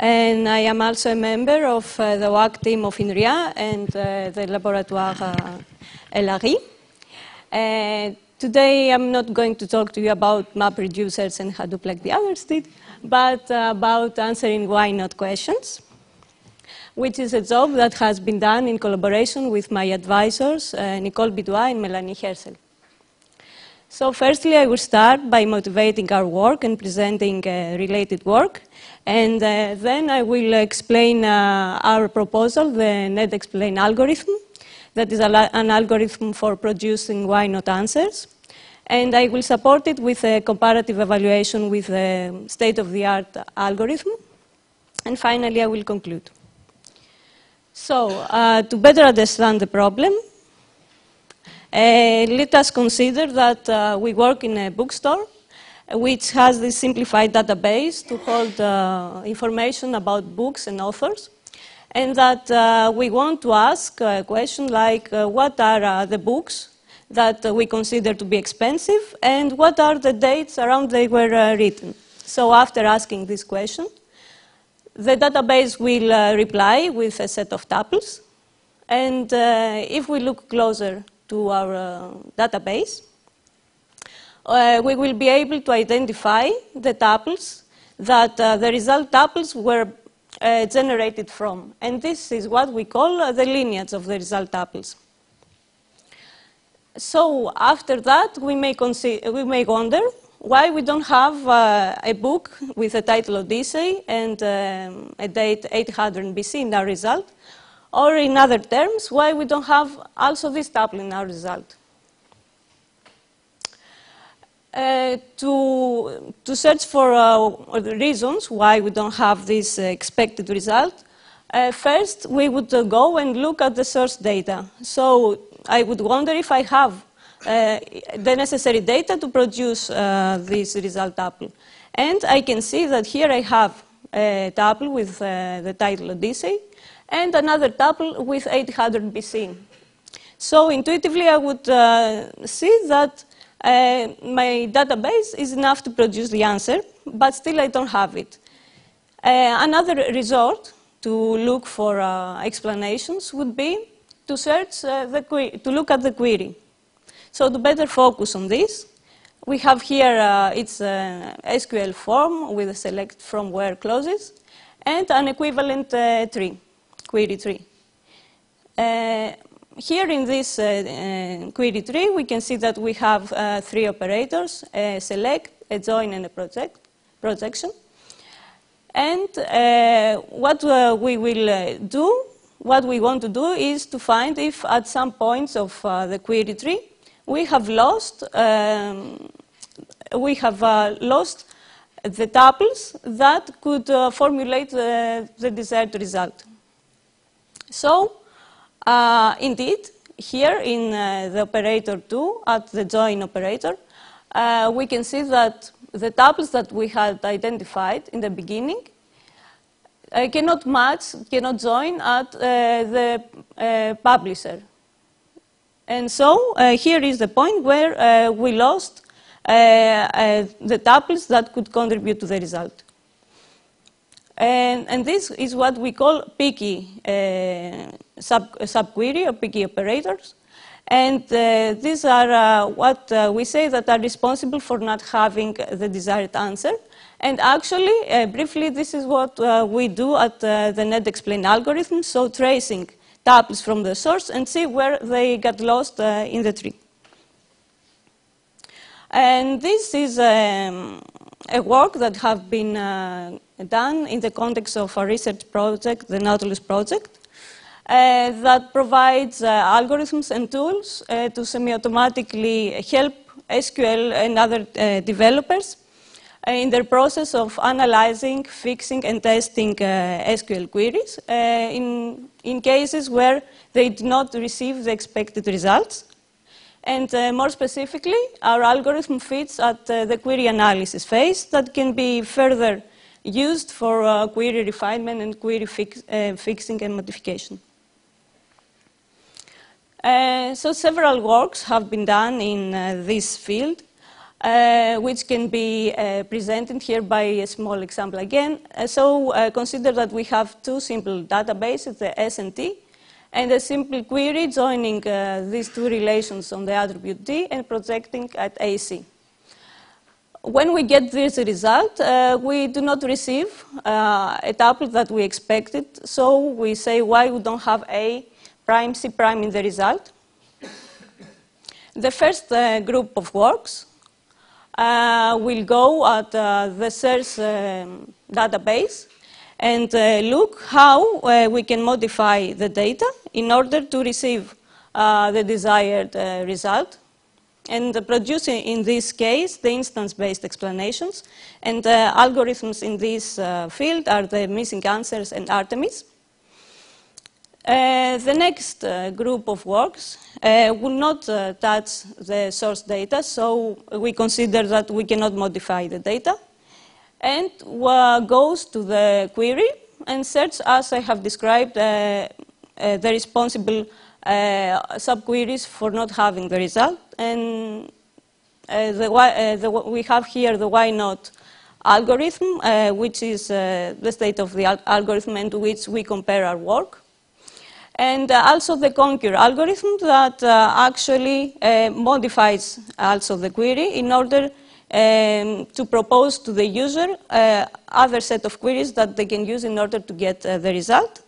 And I am also a member of the WAC team of INRIA and the Laboratoire LRI. Today I'm not going to talk to you about map reducers and Hadoop like the others did, but about answering why not questions, which is a job that has been done in collaboration with my advisors, Nicole, Bidoit, and Melanie, Herschel. So firstly, I will start by motivating our work and presenting related work, and then I will explain our proposal, the NedExplain algorithm, that is an algorithm for producing why not answers, and I will support it with a comparative evaluation with a state-of-the-art algorithm, and finally I will conclude. So, to better understand the problem, let us consider that we work in a bookstore which has this simplified database to hold information about books and authors, and that we want to ask a question like what are the books that we consider to be expensive and what are the dates around they were written. So after asking this question, the database will reply with a set of tuples, and if we look closer to our database, we will be able to identify the tuples that the result tuples were generated from. And this is what we call the lineage of the result tuples. So after that, we may wonder why we don't have a book with a title Odyssey and a date 800 BC in our result, or in other terms, why we don't have also this tuple in our result. To search for the reasons why we don't have this expected result, first we would go and look at the source data. So I would wonder if I have the necessary data to produce this result tuple. And I can see that here I have a tuple with the title Odyssey and another tuple with 800 BC. So intuitively I would see that my database is enough to produce the answer, but still I don't have it. Another resort to look for explanations would be to search to look at the query. So to better focus on this, we have here its SQL form with a select from where clauses and an equivalent tree, query tree. Here in this query tree, we can see that we have three operators, a select, a join, and a projection. And what we will do, what we want to do is to find if at some points of the query tree we have lost the tuples that could formulate the desired result. So, indeed, here in the operator 2, at the join operator, we can see that the tuples that we had identified in the beginning cannot match, cannot join at the publisher. And so here is the point where we lost the tuples that could contribute to the result. And this is what we call picky subquery or picky operators. And these are what we say that are responsible for not having the desired answer. And actually, briefly, this is what we do at the NedExplain algorithm, so tracing tuples from the source and see where they got lost in the tree. And this is a work that has been done in the context of a research project, the Nautilus project, that provides algorithms and tools to semi-automatically help SQL and other developers in their process of analyzing, fixing, and testing SQL queries in cases where they did not receive the expected results. And more specifically, our algorithm fits at the query analysis phase that can be further used for query refinement and query fixing and modification. So several works have been done in this field. which can be presented here by a small example again. So consider that we have two simple databases, the S and T, and a simple query joining these two relations on the attribute D and projecting at AC. When we get this result, we do not receive a tuple that we expected, so we say why we don't have A prime, C prime in the result. The first group of works will go at the source database and look how we can modify the data in order to receive the desired result, and produce, in this case, the instance-based explanations. And algorithms in this field are the missing answers and Artemis. The next group of works will not touch the source data, so we consider that we cannot modify the data, and goes to the query and search, as I have described, the responsible subqueries for not having the result. And we have here the why not algorithm, which is the state of the algorithm and which we compare our work. And also the conquer algorithm that actually modifies also the query in order to propose to the user other set of queries that they can use in order to get the result.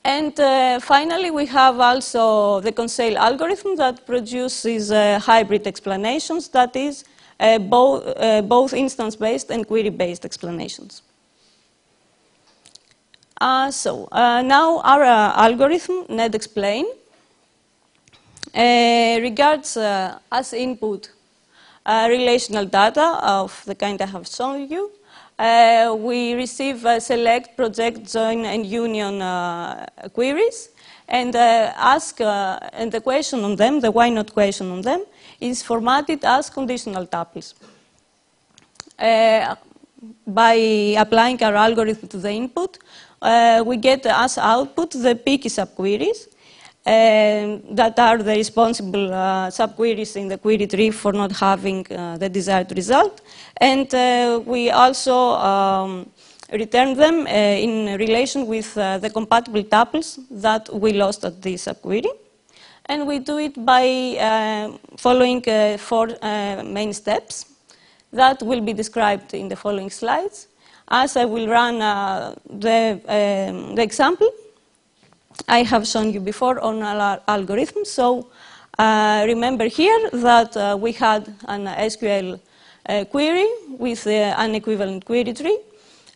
And finally, we have also the Conseil algorithm that produces hybrid explanations, that is, both instance-based and query-based explanations. Now our algorithm, NedExplain, regards as input relational data of the kind I have shown you. We receive select, project, join, and union queries, and ask, and the question on them, the why not question on them, is formatted as conditional tuples. By applying our algorithm to the input, we get as output the picky subqueries that are the responsible subqueries in the query tree for not having the desired result. And we also return them in relation with the compatible tuples that we lost at the subquery. And we do it by following 4 main steps that will be described in the following slides. As I will run the example I have shown you before on our algorithm. So remember here that we had an SQL query with an equivalent query tree,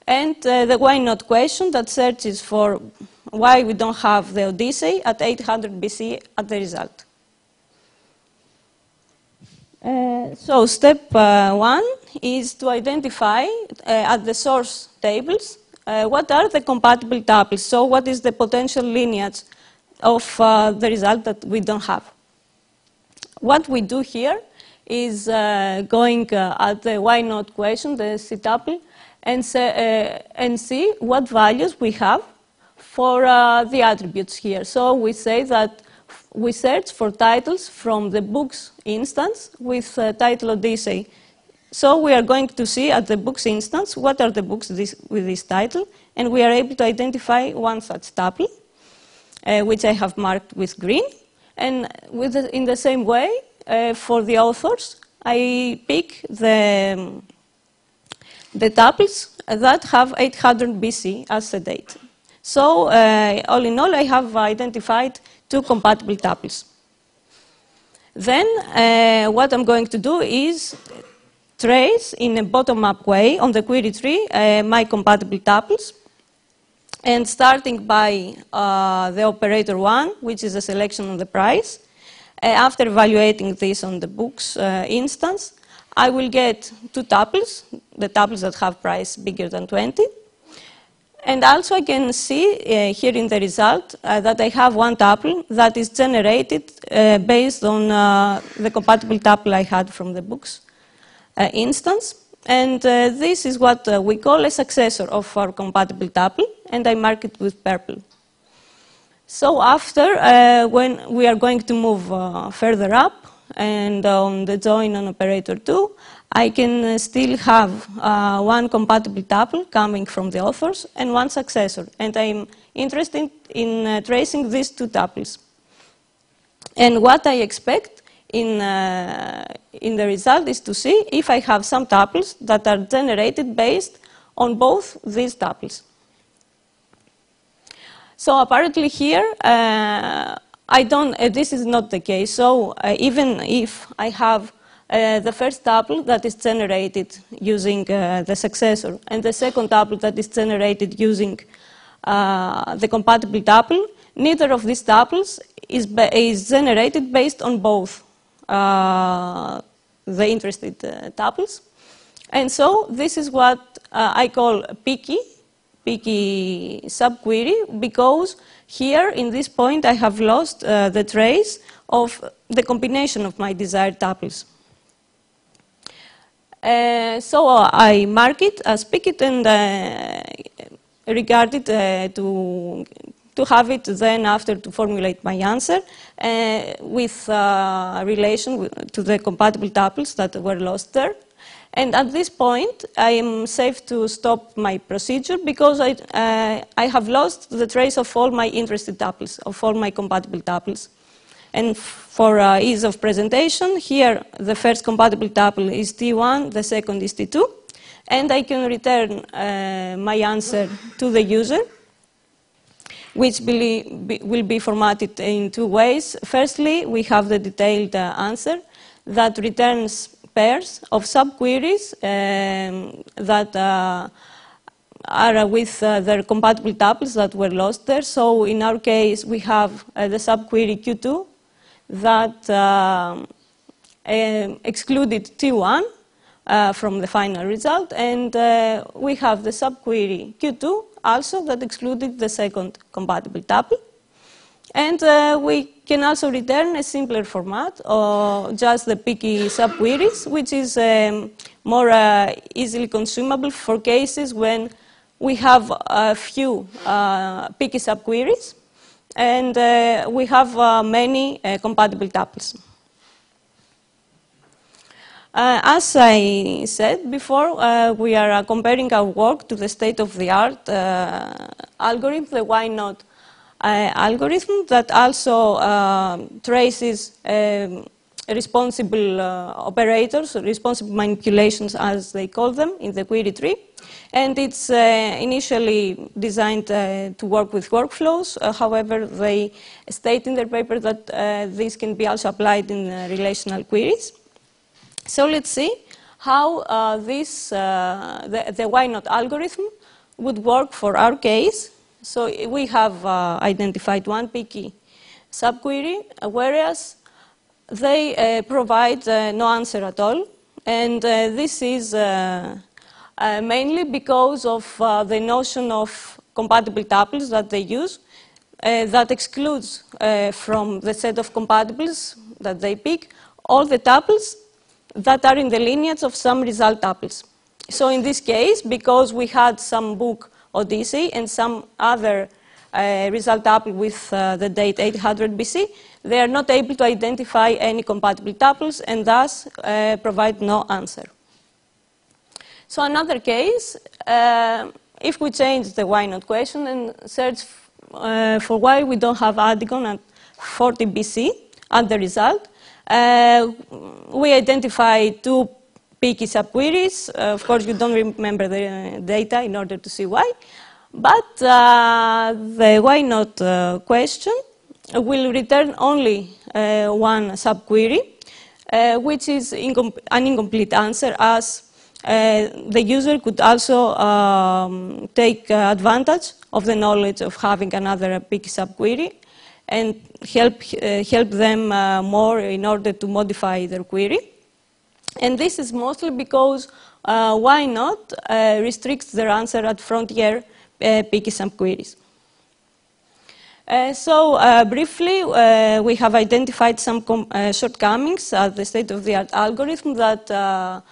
and the why not question that searches for why we don't have the Odyssey at 800 BC at the result. So step 1 is to identify at the source tables what are the compatible tuples. So what is the potential lineage of the result that we don't have? What we do here is going at the why not question, the C tuple, and see what values we have for the attributes here. So we say that we search for titles from the books instance with title Odyssey. So we are going to see at the books instance what are the books with this title, and we are able to identify one such tuple, which I have marked with green. And in the same way, for the authors, I pick the tuples that have 800 BC as a date. So all in all, I have identified 2 compatible tuples. Then what I'm going to do is trace in a bottom-up way on the query tree my compatible tuples, and starting by the operator 1, which is a selection of the price. After evaluating this on the books instance, I will get 2 tuples, the tuples that have price bigger than 20. And also I can see here in the result that I have one tuple that is generated based on the compatible tuple I had from the books instance. And this is what we call a successor of our compatible tuple, and I mark it with purple. So after, when we are going to move further up, and on the join on operator 2, I can still have one compatible tuple coming from the authors and one successor. And I'm interested in tracing these two tuples. And what I expect in the result is to see if I have some tuples that are generated based on both these tuples. So apparently here, this is not the case. So even if I have the first tuple that is generated using the successor and the second tuple that is generated using the compatible tuple, neither of these tuples is generated based on both the interested tuples. And so this is what I call picky subquery, because here in this point I have lost the trace of the combination of my desired tuples. So I mark it as picky and regard it to have it then after to formulate my answer with relation to the compatible tuples that were lost there. And at this point, I am safe to stop my procedure because I have lost the trace of all my interested tuples, of all my compatible tuples. And for ease of presentation, here the first compatible tuple is T1, the second is T2, and I can return my answer to the user, which will be formatted in two ways. Firstly, we have the detailed answer that returns pairs of subqueries that are with their compatible tuples that were lost there. So in our case, we have the subquery Q2 that excluded T1 from the final result, and we have the subquery Q2 also that excluded the second compatible tuple. And we can also return a simpler format, or just the picky subqueries, which is more easily consumable for cases when we have a few picky subqueries and we have many compatible tuples. As I said before, we are comparing our work to the state-of-the-art algorithm, the why not algorithm, that also traces responsible operators, responsible manipulations as they call them, in the query tree. And it's initially designed to work with workflows. However, they state in their paper that this can be also applied in relational queries. So let's see how the why not algorithm would work for our case. So we have identified one picky subquery, whereas they provide no answer at all. And this is mainly because of the notion of compatible tuples that they use, that excludes from the set of compatibles that they pick all the tuples that are in the lineage of some result tuples. So in this case, because we had some book Odyssey and some other result tuple with the date 800 BC, they are not able to identify any compatible tuples and thus provide no answer. So another case, if we change the why not question and search for why we don't have Adigon at 40 BC at the result, we identify two picky subqueries. Of course, you don't remember the data in order to see why. But the why not question will return only one subquery, which is an incomplete answer, as the user could also take advantage of the knowledge of having another picky subquery and help them more in order to modify their query. And this is mostly because why not restricts their answer at frontier picky subqueries. So briefly, we have identified some shortcomings at the state-of-the-art algorithm that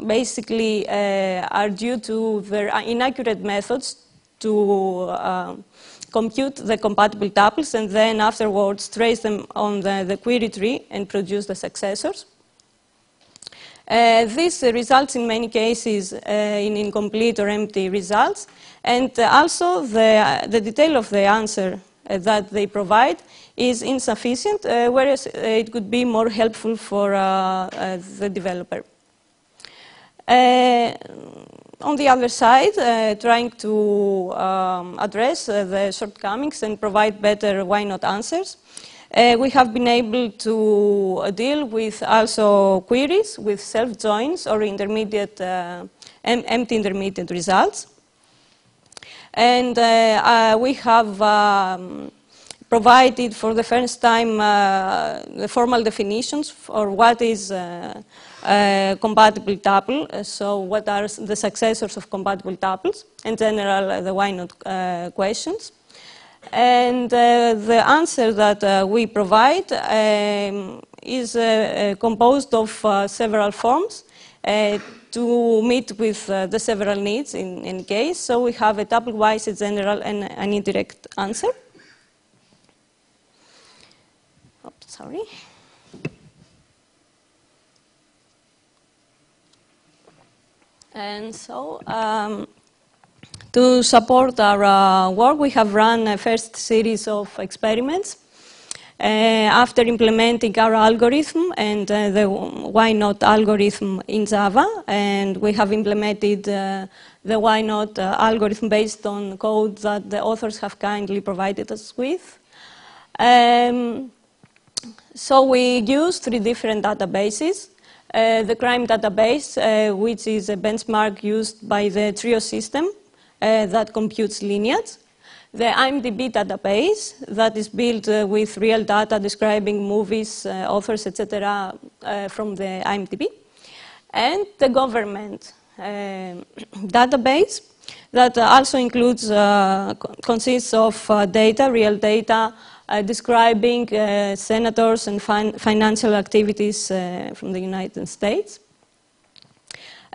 basically are due to their inaccurate methods to compute the compatible tuples and then afterwards trace them on the query tree and produce the successors. This results in many cases in incomplete or empty results, and also the detail of the answer that they provide is insufficient, whereas it could be more helpful for the developer. On the other side, trying to address the shortcomings and provide better why not answers, we have been able to deal with also queries with self-joins or intermediate, empty intermediate results. And we have provided for the first time the formal definitions for what is a compatible tuple, so what are the successors of compatible tuples, in general the why not questions. And the answer that we provide is composed of several forms to meet with the several needs in any case. So we have a tuple-wise, a general, and an indirect answer. Oops, sorry. And so, to support our work, we have run a first series of experiments. After implementing our algorithm and the why not algorithm in Java, and we have implemented the why not algorithm based on code that the authors have kindly provided us with. So we use 3 different databases. The crime database, which is a benchmark used by the trio system that computes lineage. The IMDb database that is built with real data describing movies, authors, etc. From the IMDb. And the government database that also includes, consists of data, real data, describing senators and financial activities from the United States.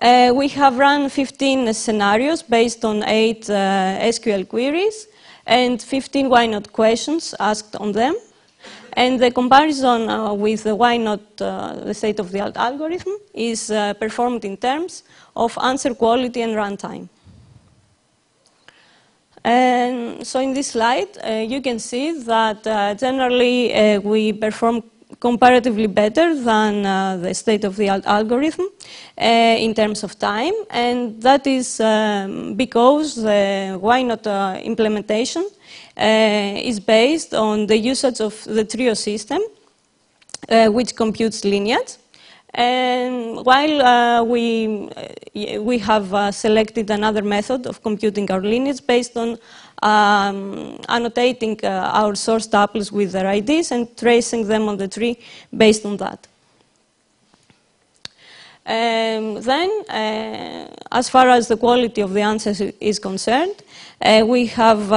We have run 15 scenarios based on 8 SQL queries and 15 why not questions asked on them. And the comparison with the why not the state-of-the-art algorithm is performed in terms of answer quality and runtime. And so in this slide, you can see that generally we perform comparatively better than the state-of-the-art algorithm in terms of time, and that is because the why not implementation is based on the usage of the trio system, which computes lineage. And while we have selected another method of computing our lineage based on annotating our source tuples with their IDs and tracing them on the tree based on that. Then, as far as the quality of the answers is concerned, we have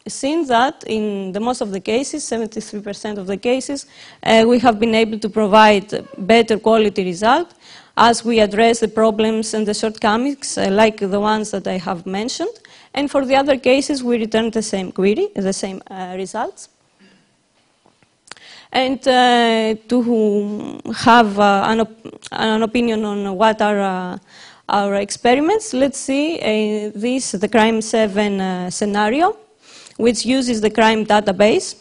seen that in the most of the cases, 73% of the cases, we have been able to provide better quality result as we address the problems and the shortcomings like the ones that I have mentioned. And for the other cases, we return the same query, the same results. And to have an opinion on what are our experiments, let's see the crime 7 scenario, which uses the crime database.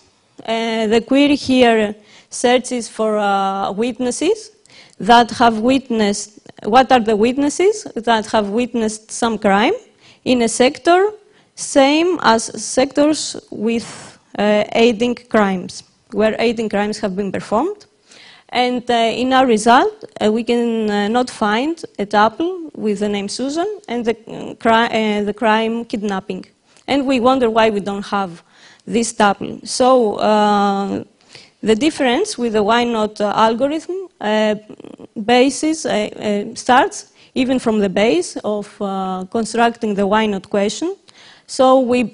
The query here searches for witnesses that have witnessed, what are the witnesses that have witnessed some crime in a sector, same as sectors with aiding crimes, where aiding crimes have been performed. And in our result, we can not find a tuple with the name Susan and the crime kidnapping. And we wonder why we don't have this tuple. So the difference with the why not algorithm basis starts even from the base of constructing the why not question. So we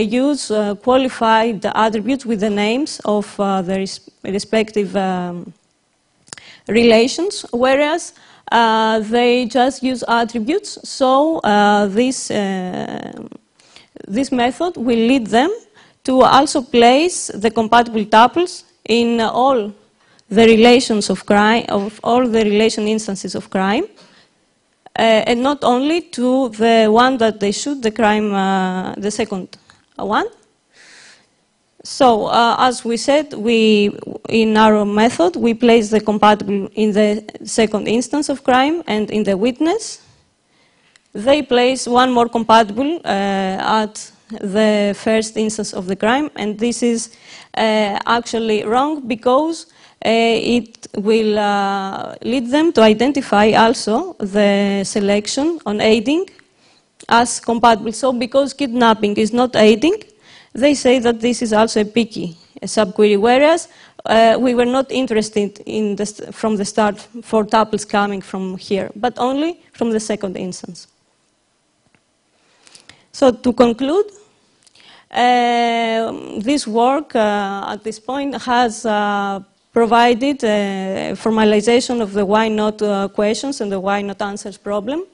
use qualified attributes with the names of the respective relations, whereas they just use attributes. So this method will lead them to also place the compatible tuples in all the relations of crime, of all the relation instances of crime, and not only to the one that they shoot the crime, the second one. So, as we said, in our method, we place the compatible in the second instance of crime and in the witness. They place one more compatible at the first instance of the crime, and this is actually wrong because it will lead them to identify also the selection on aiding as compatible. So, because kidnapping is not aiding, they say that this is also a picky subquery, whereas we were not interested in from the start for tuples coming from here, but only from the second instance. So to conclude, this work at this point has provided formalization of the why not questions and the why not answers problem.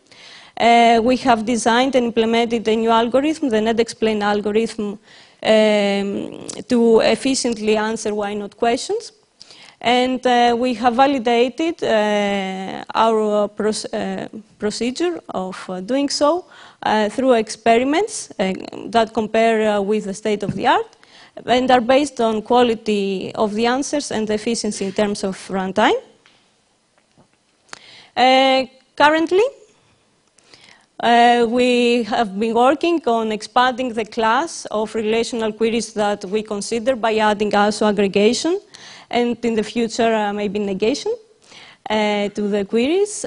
We have designed and implemented a new algorithm, the NedExplain algorithm, to efficiently answer why not questions. And we have validated our procedure of doing so through experiments that compare with the state of the art and are based on quality of the answers and efficiency in terms of runtime. Currently, we have been working on expanding the class of relational queries that we consider by adding also aggregation and in the future maybe negation to the queries.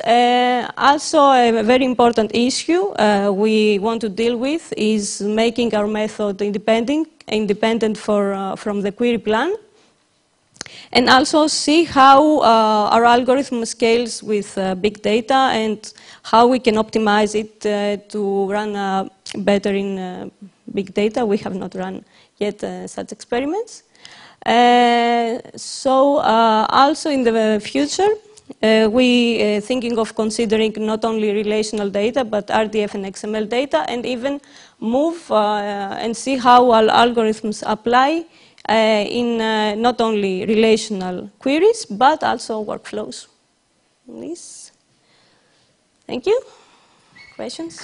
Also a very important issue we want to deal with is making our method independent from the query plan, and also see how our algorithm scales with big data and how we can optimize it to run better in big data. We have not run yet such experiments. So also in the future, we thinking of considering not only relational data, but RDF and XML data, and even move and see how our algorithms apply in not only relational queries, but also workflows. Please. Thank you. Questions?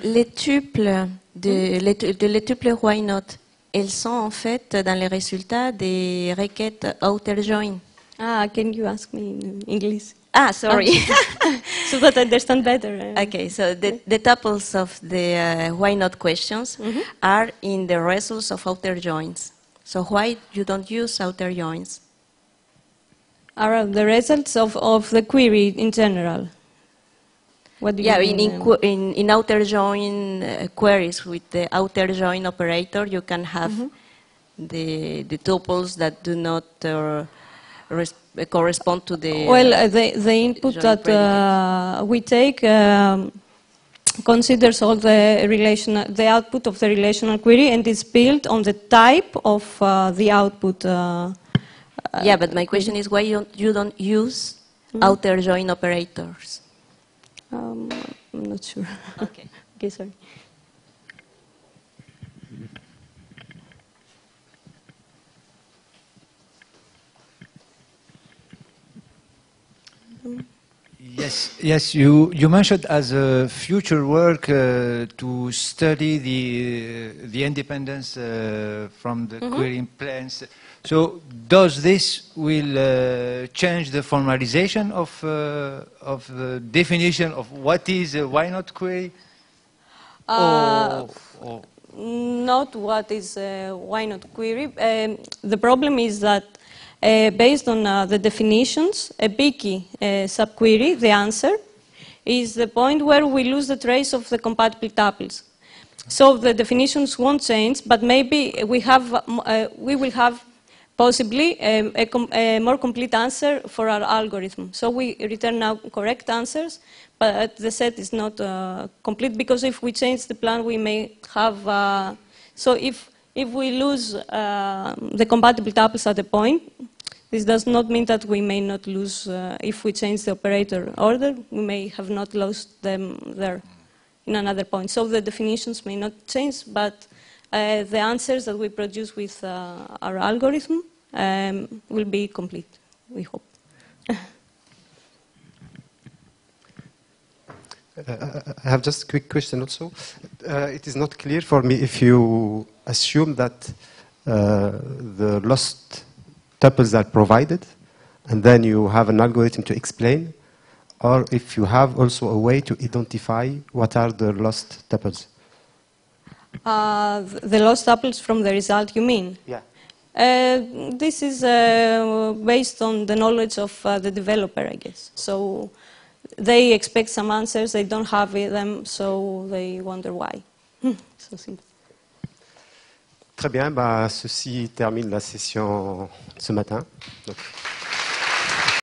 Les tuples les tuples why not, elles sont en fait dans les résultats des requêtes outer join. Ah, can you ask me in English? Ah, sorry. So that I understand better. Okay, so the tuples of the why not questions are in the results of outer joins. So why you don't use outer joins? Are the results of the query in general? What do you mean? In outer join queries with the outer join operator, you can have the tuples that do not correspond to the the input that we take considers all the output of the relational query and is built on the type of the output. Yeah, but my question is why you don't use outer join operators? I'm not sure. Okay. Okay, sorry. Yes. You mentioned as a future work to study the independence from the querying plans. So, does this will change the formalization of the definition of what is a why not query? Not what is a why not query. The problem is that based on the definitions, a picky subquery, the answer, is the point where we lose the trace of the compatible tuples. So the definitions won't change, but maybe we will have possibly a more complete answer for our algorithm. So we return now correct answers, but the set is not complete, because if we change the plan, we may have... so if we lose the compatible tuples at a point, this does not mean that we may not lose, if we change the operator order, we may have not lost them there in another point. So the definitions may not change, but the answers that we produce with our algorithm will be complete, we hope. I have just a quick question also. It is not clear for me if you assume that the lost tuples are provided and then you have an algorithm to explain, or if you have also a way to identify what are the lost tuples. The lost tuples from the result, you mean? Yeah. This is based on the knowledge of the developer, I guess. So they expect some answers, they don't have them, so they wonder why. So simple. Très bien, bah, ceci termine la session ce matin. Donc,